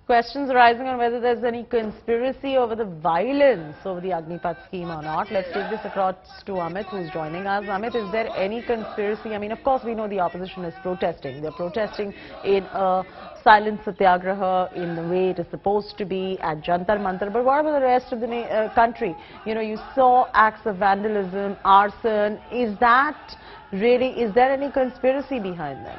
Questions arising on whether there's any conspiracy over the violence over the Agnipath scheme or not. Let's take this across to Amit, who's joining us. Amit, is there any conspiracy? I mean, of course, we know the opposition is protesting. They're protesting in a silent satyagraha in the way it is supposed to be at Jantar Mantar. But what about the rest of the country? You know, you saw acts of vandalism, arson. Is there any conspiracy behind them?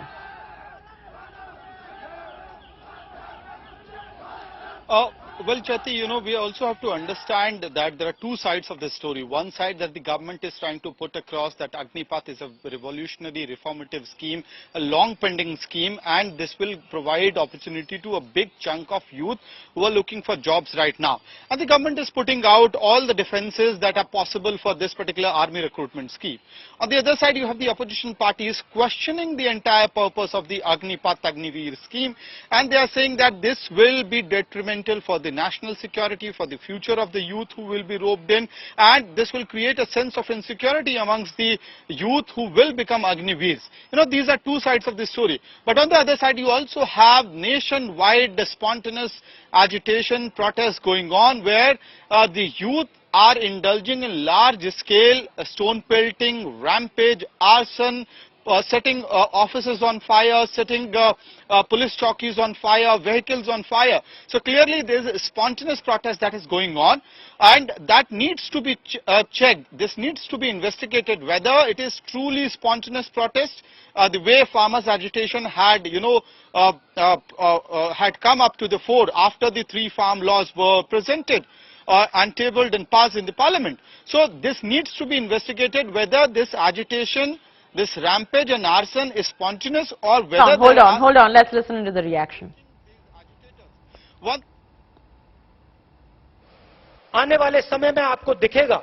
Well, Chati, you know, we also have to understand that there are two sides of the story. One side that the government is trying to put across that Agnipath is a revolutionary, reformative scheme, a long-pending scheme, and this will provide opportunity to a big chunk of youth who are looking for jobs right now. And the government is putting out all the defenses that are possible for this particular army recruitment scheme. On the other side, you have the opposition parties questioning the entire purpose of the Agnipath Agniveer scheme, and they are saying that this will be detrimental for the national security, for the future of the youth who will be roped in, and this will create a sense of insecurity amongst the youth who will become Agniveers. You know, these are two sides of the story. But on the other side, you also have nationwide spontaneous agitation, protests going on where the youth are indulging in large-scale stone pelting, rampage, arson, setting offices on fire, setting police chowkis on fire, vehicles on fire. So clearly there is a spontaneous protest that is going on, and that needs to be checked. This needs to be investigated whether it is truly spontaneous protest, the way farmers' agitation had, you know, had come up to the fore after the 3 farm laws were presented and tabled and passed in the parliament. So this needs to be investigated whether this agitation, this rampage and arson is spontaneous or whether... Hold on, let's listen to the reaction. One, आने वाले समय में आपको दिखेगा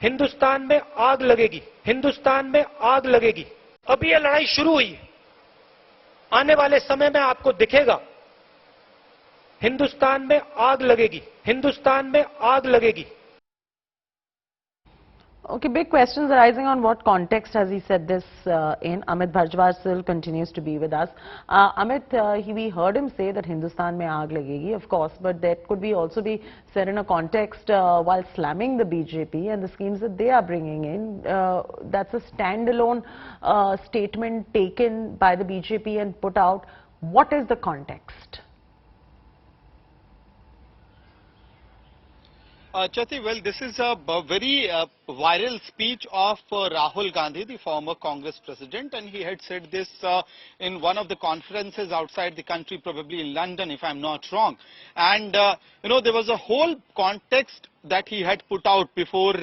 हिंदुस्तान में आग लगेगी, हिंदुस्तान में आग लगेगी। अभी ये लड़ाई शुरू हुई है, आने वाले समय में आपको दिखेगा हिंदुस्तान में आग लगेगी, हिंदुस्तान में आग लगेगी। Okay, big questions arising on what context has he said this in. Amit Bharjwaj still continues to be with us. Amit, we heard him say that Hindustan mein aag lagegi, of course, but that could be also be said in a context while slamming the BJP and the schemes that they are bringing in. That's a standalone statement taken by the BJP and put out. What is the context? Chati, well, this is a very viral speech of Rahul Gandhi, the former Congress president, and he had said this in one of the conferences outside the country, probably in London, if I'm not wrong. And, you know, there was a whole context that he had put out before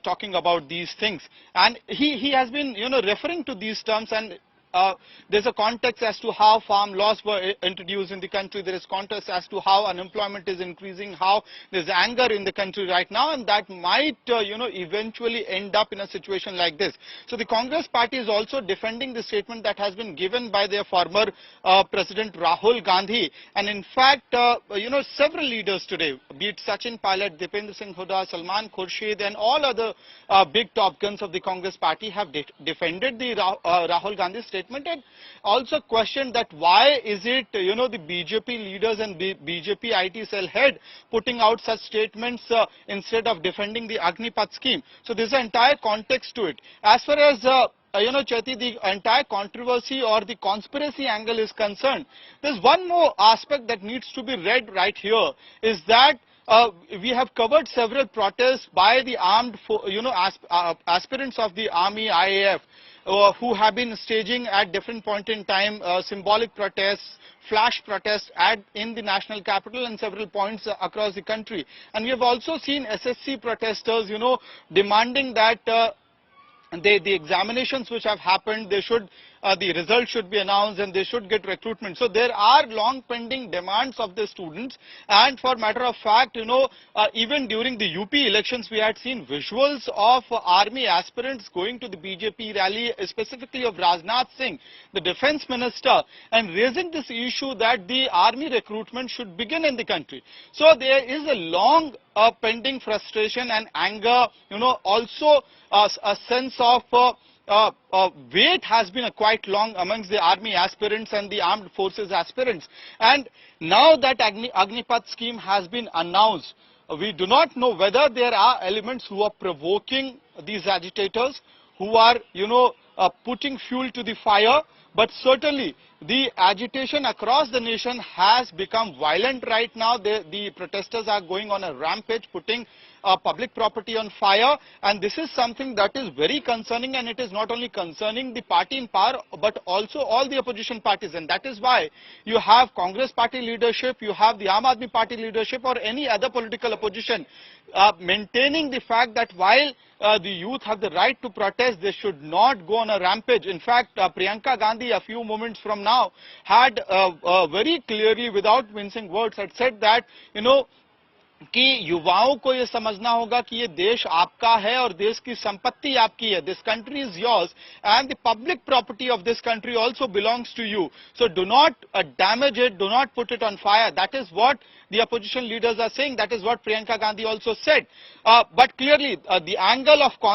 talking about these things. And he has been, you know, referring to these terms, and there's a context as to how farm laws were introduced in the country. There is context as to how unemployment is increasing, how there's anger in the country right now, and that might, you know, eventually end up in a situation like this. So the Congress party is also defending the statement that has been given by their former President Rahul Gandhi. And in fact, you know, several leaders today, be it Sachin Pilot, Dipendra Singh Hooda, Salman Khurshid, and all other big top guns of the Congress party have defended the Rahul Gandhi statement, and also questioned that why is it, you know, the BJP leaders and BJP IT cell head putting out such statements instead of defending the Agnipath scheme. So there's an entire context to it. As far as you know, Chati, the entire controversy or the conspiracy angle is concerned, there's one more aspect that needs to be read right here, is that we have covered several protests by the armed, you know, aspirants of the army, IAF, who have been staging at different point in time symbolic protests, flash protests in the national capital and several points across the country. And we have also seen SSC protesters, you know, demanding that the examinations which have happened, they should, the results should be announced and they should get recruitment. So there are long pending demands of the students, and for matter of fact, you know, even during the UP elections we had seen visuals of army aspirants going to the BJP rally, specifically of Rajnath Singh, the defense minister, and raising this issue that the army recruitment should begin in the country. So there is a long pending frustration and anger, you know, also a sense of wait has been quite long amongst the army aspirants and the armed forces aspirants. And now that Agnipath scheme has been announced, we do not know whether there are elements who are provoking these agitators, who are, putting fuel to the fire. But certainly, the agitation across the nation has become violent right now. The protesters are going on a rampage, putting public property on fire. And this is something that is very concerning, and it is not only concerning the party in power, but also all the opposition parties. And that is why you have Congress party leadership, you have the Aam Aadmi party leadership, or any other political opposition maintaining the fact that while the youth have the right to protest, they should not go on a rampage. In fact, Priyanka Gandhi, a few moments from now, had very clearly, without mincing words, had said that, कि युवाओं को ये समझना होगा कि ये देश आपका है और देश की संपत्ति आपकी है. This country is yours and the public property of this country also belongs to you. So do not damage it, do not put it on fire. That is what the opposition leaders are saying. That is what Priyanka Gandhi also said. But clearly the angle of